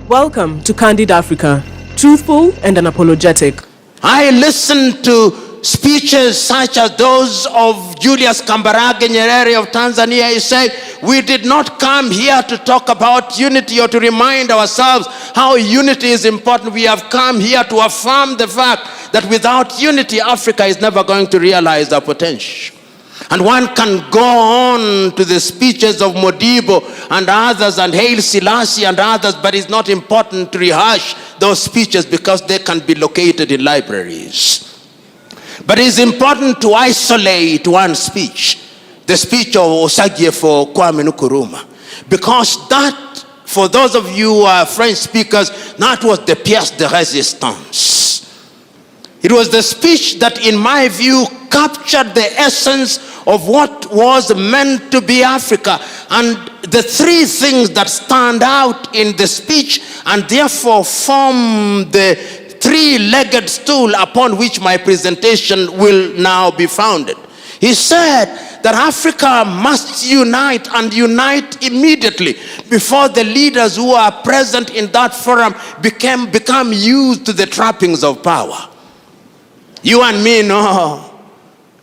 Welcome to Candid Africa, truthful and unapologetic. I listened to speeches such as those of Julius Kambarage Nyerere of Tanzania. He said, we did not come here to talk about unity or to remind ourselves how unity is important. We have come here to affirm the fact that without unity, Africa is never going to realize their potential. And one can go on to the speeches of Modibo and others and Haile Selassie and others, but it's not important to rehash those speeches because they can be located in libraries. But it's important to isolate one speech, the speech of Osagyefo Kwame Nkrumah, because that, for those of you who are French speakers, that was the pièce de résistance. It was the speech that, in my view, captured the essence of what was meant to be Africa. And the three things that stand out in the speech and therefore form the three-legged stool upon which my presentation will now be founded. He said that Africa must unite and unite immediately before the leaders who are present in that forum become used to the trappings of power. You and me know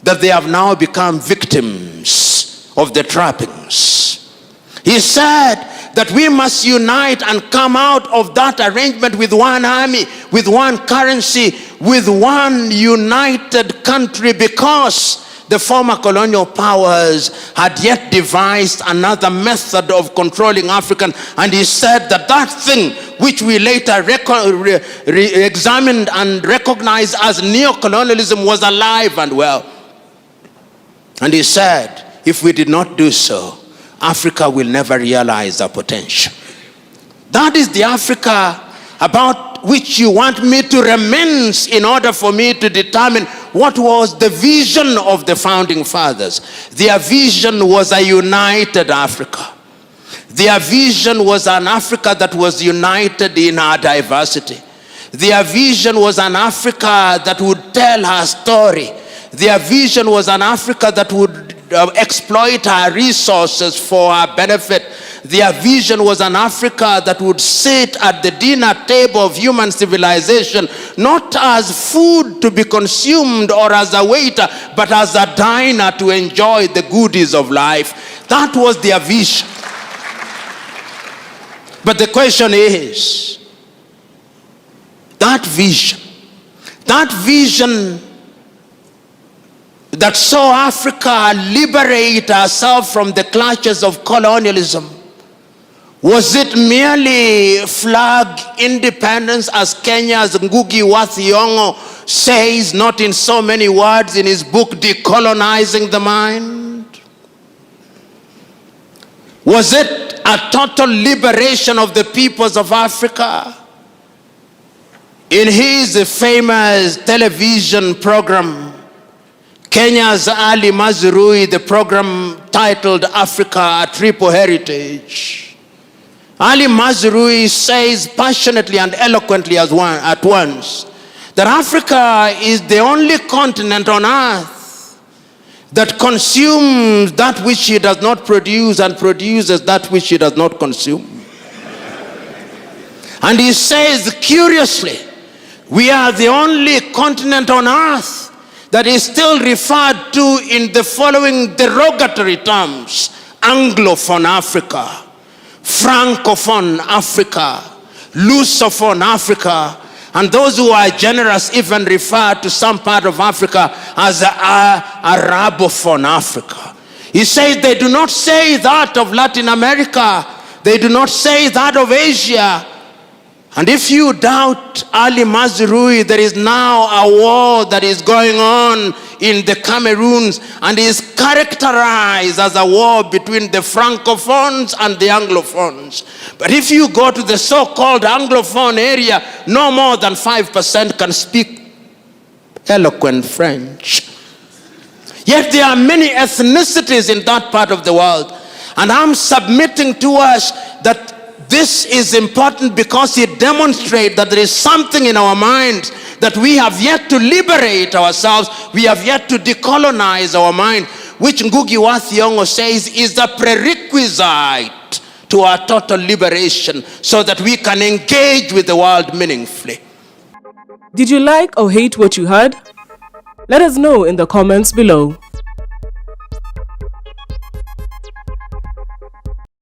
that they have now become victims of the trappings. He said that we must unite and come out of that arrangement with one army, with one currency, with one united country, because the former colonial powers had yet devised another method of controlling Africans. And he said that that thing which we later examined and recognized as neocolonialism was alive and well. And he said, if we did not do so, Africa will never realize our potential. That is the Africa about which you want me to reminisce in order for me to determine what was the vision of the founding fathers. Their vision was a united Africa. Their vision was an Africa that was united in our diversity. Their vision was an Africa that would tell her story. Their vision was an Africa that would exploit our resources for our benefit. Their vision was an Africa that would sit at the dinner table of human civilization, not as food to be consumed or as a waiter, but as a diner to enjoy the goodies of life. That was their vision. But the question is, that vision that saw Africa liberate herself from the clutches of colonialism, was it merely flag independence, as Kenya's Ngugi wa Thiong'o says, not in so many words, in his book Decolonizing the Mind? Was it a total liberation of the peoples of Africa? In his famous television program, Kenya's Ali Mazrui, the program titled Africa, a Triple Heritage, Ali Mazrui says passionately and eloquently at once that Africa is the only continent on earth that consumes that which it does not produce and produces that which it does not consume. And he says, curiously, we are the only continent on earth that is still referred to in the following derogatory terms: Anglophone Africa, Francophone Africa, Lusophone Africa, and those who are generous even refer to some part of Africa as Arabophone Africa. He says they do not say that of Latin America, they do not say that of Asia. And if you doubt Ali Mazrui, there is now a war that is going on in the Cameroons and is characterized as a war between the Francophones and the Anglophones. But if you go to the so-called Anglophone area, no more than 5% can speak eloquent French. Yet there are many ethnicities in that part of the world. And I'm submitting to us that this is important because it demonstrates that there is something in our minds that we have yet to liberate ourselves. We have yet to decolonize our mind, which Ngugi wa Thiong'o says is the prerequisite to our total liberation so that we can engage with the world meaningfully. Did you like or hate what you heard? Let us know in the comments below.